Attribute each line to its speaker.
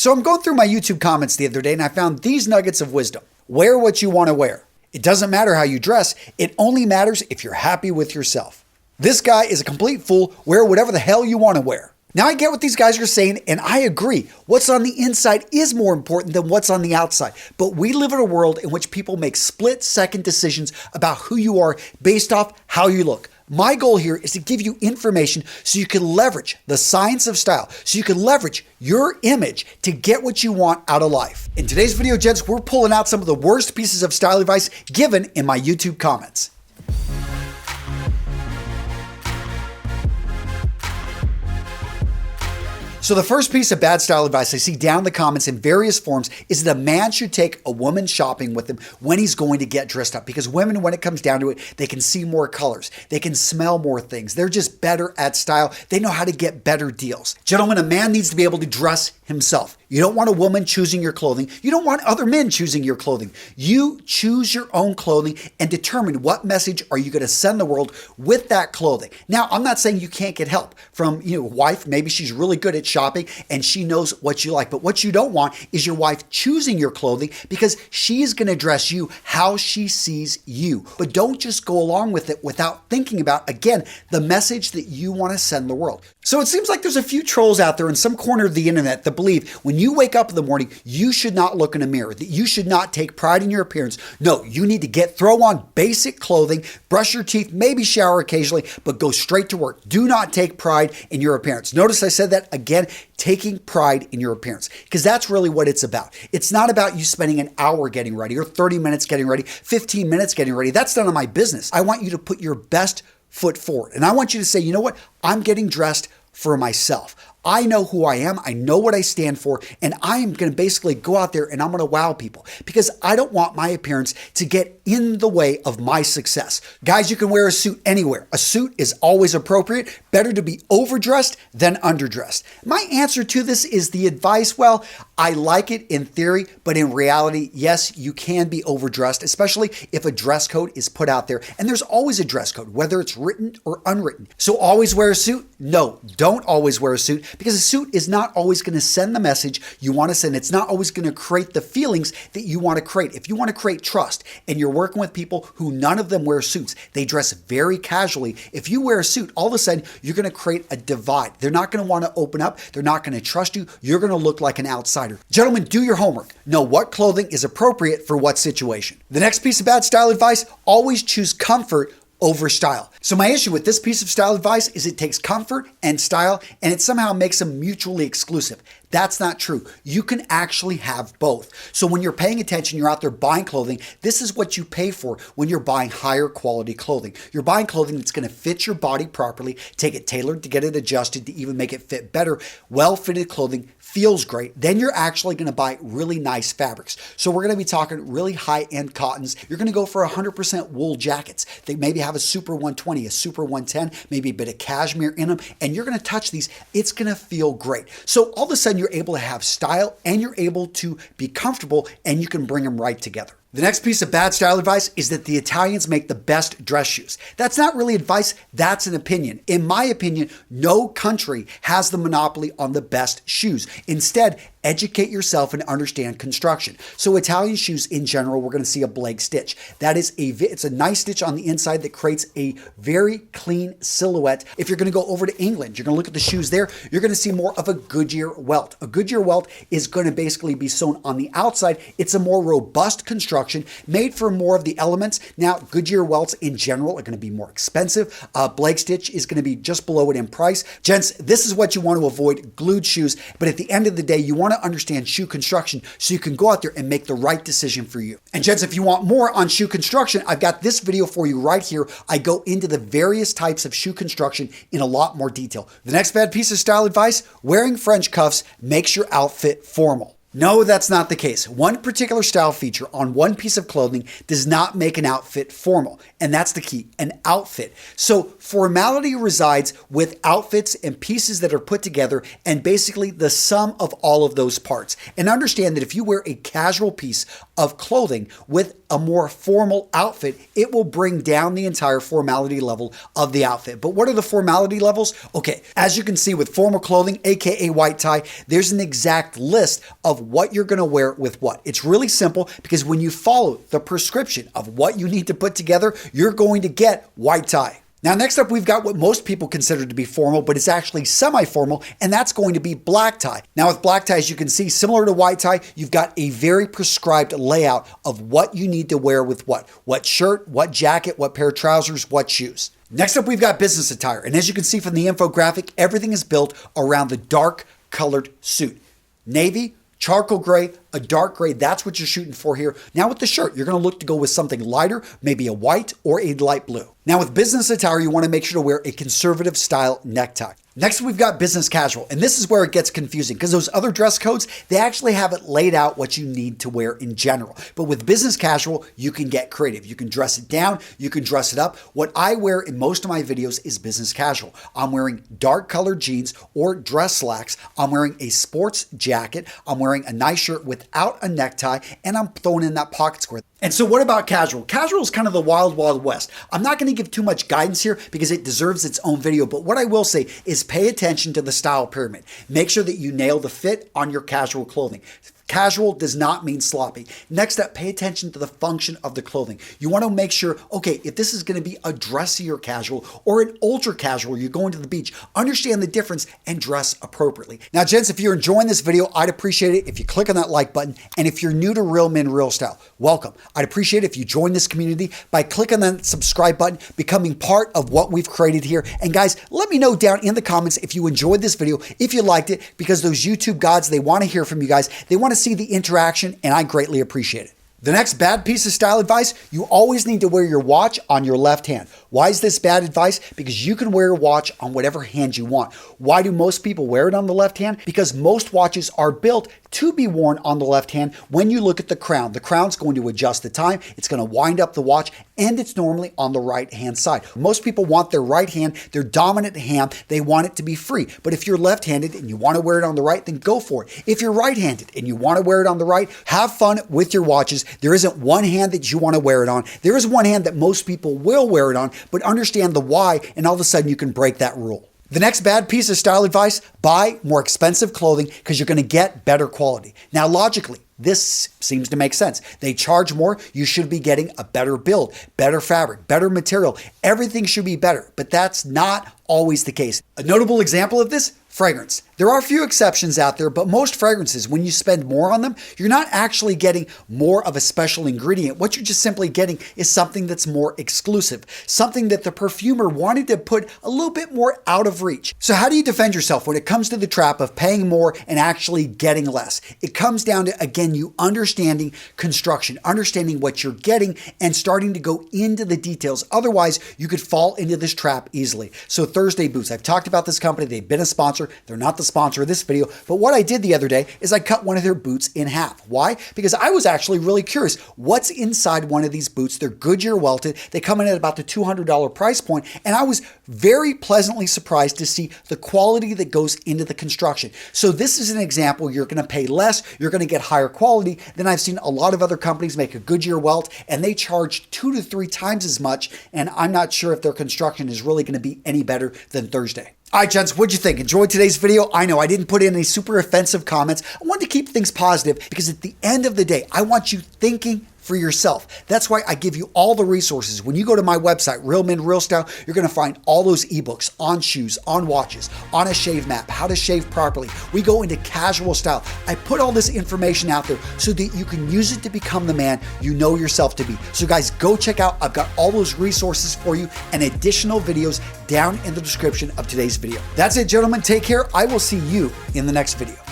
Speaker 1: So I'm going through my YouTube comments the other day and I found these nuggets of wisdom. Wear what you want to wear. It doesn't matter how you dress. It only matters if you're happy with yourself. This guy is a complete fool. Wear whatever the hell you want to wear. Now I get what these guys are saying and I agree. What's on the inside is more important than what's on the outside. But we live in a world in which people make split-second decisions about who you are based off how you look. My goal here is to give you information so you can leverage the science of style, so you can leverage your image to get what you want out of life. In today's video, gents, we're pulling out some of the worst pieces of style advice given in my YouTube comments. So the first piece of bad style advice I see down in the comments in various forms is that a man should take a woman shopping with him when he's going to get dressed up. Because women, when it comes down to it, they can see more colors. They can smell more things. They're just better at style. They know how to get better deals. Gentlemen, a man needs to be able to dress himself. You don't want a woman choosing your clothing. You don't want other men choosing your clothing. You choose your own clothing and determine what message are you going to send the world with that clothing. Now, I'm not saying you can't get help from a wife. Maybe she's really good at shopping and she knows what you like. But what you don't want is your wife choosing your clothing because she's going to dress you how she sees you. But don't just go along with it without thinking about, again, the message that you want to send the world. So it seems like there's a few trolls out there in some corner of the internet that believe when you wake up in the morning, you should not look in a mirror, that you should not take pride in your appearance. No, you need to throw on basic clothing, brush your teeth, maybe shower occasionally, but go straight to work. Do not take pride in your appearance. Notice I said that again, taking pride in your appearance, because that's really what it's about. It's not about you spending an hour getting ready or 30 minutes getting ready, 15 minutes getting ready. That's none of my business. I want you to put your best foot forward. And I want you to say, you know what? I'm getting dressed for myself. I know who I am, I know what I stand for, and I am going to basically go out there and I'm going to wow people because I don't want my appearance to get in the way of my success. Guys, you can wear a suit anywhere. A suit is always appropriate. Better to be overdressed than underdressed. My answer to this is the advice, well, I like it in theory, but in reality, yes, you can be overdressed, especially if a dress code is put out there. And there's always a dress code, whether it's written or unwritten. So always wear a suit? No, don't always wear a suit because a suit is not always going to send the message you want to send. It's not always going to create the feelings that you want to create. If you want to create trust and you're working with people who none of them wear suits, they dress very casually. If you wear a suit, all of a sudden, you're going to create a divide. They're not going to want to open up. They're not going to trust you. You're going to look like an outsider. Gentlemen, do your homework. Know what clothing is appropriate for what situation. The next piece of bad style advice, always choose comfort over style. So my issue with this piece of style advice is it takes comfort and style and it somehow makes them mutually exclusive. That's not true. You can actually have both. So when you're paying attention, you're out there buying clothing, this is what you pay for when you're buying higher quality clothing. You're buying clothing that's going to fit your body properly, take it tailored to get it adjusted to even make it fit better. Well-fitted clothing feels great. Then you're actually going to buy really nice fabrics. So we're going to be talking really high-end cottons. You're going to go for 100% wool jackets. They maybe have a Super 120, a Super 110, maybe a bit of cashmere in them, and you're going to touch these. It's going to feel great. So all of a sudden, you're able to have style and you're able to be comfortable and you can bring them right together. The next piece of bad style advice is that the Italians make the best dress shoes. That's not really advice, that's an opinion. In my opinion, no country has the monopoly on the best shoes. Instead, educate yourself and understand construction. So Italian shoes in general, we're going to see a Blake stitch. That is it's a nice stitch on the inside that creates a very clean silhouette. If you're going to go over to England, you're going to look at the shoes there, you're going to see more of a Goodyear welt. A Goodyear welt is going to basically be sewn on the outside. It's a more robust construction made for more of the elements. Now, Goodyear welts in general are going to be more expensive. Blake stitch is going to be just below it in price. Gents, this is what you want to avoid, glued shoes. But at the end of the day, you want to understand shoe construction so you can go out there and make the right decision for you. And gents, if you want more on shoe construction, I've got this video for you right here. I go into the various types of shoe construction in a lot more detail. The next bad piece of style advice, wearing French cuffs makes your outfit formal. No, that's not the case. One particular style feature on one piece of clothing does not make an outfit formal. And that's the key, an outfit. So formality resides with outfits and pieces that are put together and basically the sum of all of those parts. And understand that if you wear a casual piece of clothing with a more formal outfit, it will bring down the entire formality level of the outfit. But what are the formality levels? Okay, as you can see with formal clothing, aka white tie, there's an exact list of what you're going to wear with what. It's really simple because when you follow the prescription of what you need to put together, you're going to get white tie. Now, next up, we've got what most people consider to be formal, but it's actually semi-formal, and that's going to be black tie. Now, with black tie, as you can see, similar to white tie, you've got a very prescribed layout of what you need to wear with what shirt, what jacket, what pair of trousers, what shoes. Next up, we've got business attire. And as you can see from the infographic, everything is built around the dark colored suit. Navy, charcoal gray, a dark gray, that's what you're shooting for here. Now with the shirt, you're going to look to go with something lighter, maybe a white or a light blue. Now with business attire, you want to make sure to wear a conservative style necktie. Next, we've got business casual, and this is where it gets confusing because those other dress codes, they actually have it laid out what you need to wear in general. But with business casual, you can get creative. You can dress it down, you can dress it up. What I wear in most of my videos is business casual. I'm wearing dark colored jeans or dress slacks. I'm wearing a sports jacket. I'm wearing a nice shirt without a necktie, and I'm throwing in that pocket square. And so what about casual? Casual is kind of the wild, wild west. I'm not going to give too much guidance here because it deserves its own video, but what I will say is pay attention to the style pyramid. Make sure that you nail the fit on your casual clothing. Casual does not mean sloppy. Next up, pay attention to the function of the clothing. You want to make sure, okay, if this is going to be a dressier casual or an ultra casual, you're going to the beach, understand the difference and dress appropriately. Now, gents, if you're enjoying this video, I'd appreciate it if you click on that like button. And if you're new to Real Men, Real Style, welcome. I'd appreciate it if you join this community by clicking on that subscribe button, becoming part of what we've created here. And guys, let me know down in the comments if you enjoyed this video, if you liked it, because those YouTube gods, they want to hear from you guys. They want to see the interaction, and I greatly appreciate it. The next bad piece of style advice, you always need to wear your watch on your left hand. Why is this bad advice? Because you can wear a watch on whatever hand you want. Why do most people wear it on the left hand? Because most watches are built to be worn on the left hand. When you look at the crown, the crown's going to adjust the time, it's going to wind up the watch, and it's normally on the right hand side. Most people want their right hand, their dominant hand, they want it to be free. But if you're left-handed and you want to wear it on the right, then go for it. If you're right-handed and you want to wear it on the right, have fun with your watches. There isn't one hand that you want to wear it on. There is one hand that most people will wear it on, but understand the why, and all of a sudden you can break that rule. The next bad piece of style advice, buy more expensive clothing because you're going to get better quality. Now, logically, this seems to make sense. They charge more. You should be getting a better build, better fabric, better material. Everything should be better, but that's not always the case. A notable example of this, fragrance. There are a few exceptions out there, but most fragrances, when you spend more on them, you're not actually getting more of a special ingredient. What you're just simply getting is something that's more exclusive, something that the perfumer wanted to put a little bit more out of reach. So how do you defend yourself when it comes to the trap of paying more and actually getting less? It comes down to, again, you understanding construction, understanding what you're getting and starting to go into the details. Otherwise, you could fall into this trap easily. So Thursday Boots, I've talked about this company. They've been a sponsor. They're not the sponsor of this video, but what I did the other day is I cut one of their boots in half. Why? Because I was actually really curious what's inside one of these boots. They're Goodyear welted. They come in at about the $200 price point, and I was very pleasantly surprised to see the quality that goes into the construction. So this is an example. You're going to pay less. You're going to get higher quality than I've seen a lot of other companies make a Goodyear welt, and they charge 2 to 3 times as much, and I'm not sure if their construction is really going to be any better than Thursday. All right, gents, what'd you think? Enjoyed today's video? I know I didn't put in any super offensive comments. I wanted to keep things positive because at the end of the day, I want you thinking for yourself. That's why I give you all the resources. When you go to my website, Real Men, Real Style, you're going to find all those ebooks on shoes, on watches, on a shave map, how to shave properly. We go into casual style. I put all this information out there so that you can use it to become the man you know yourself to be. So guys, go check out. I've got all those resources for you and additional videos down in the description of today's video. That's it, gentlemen. Take care. I will see you in the next video.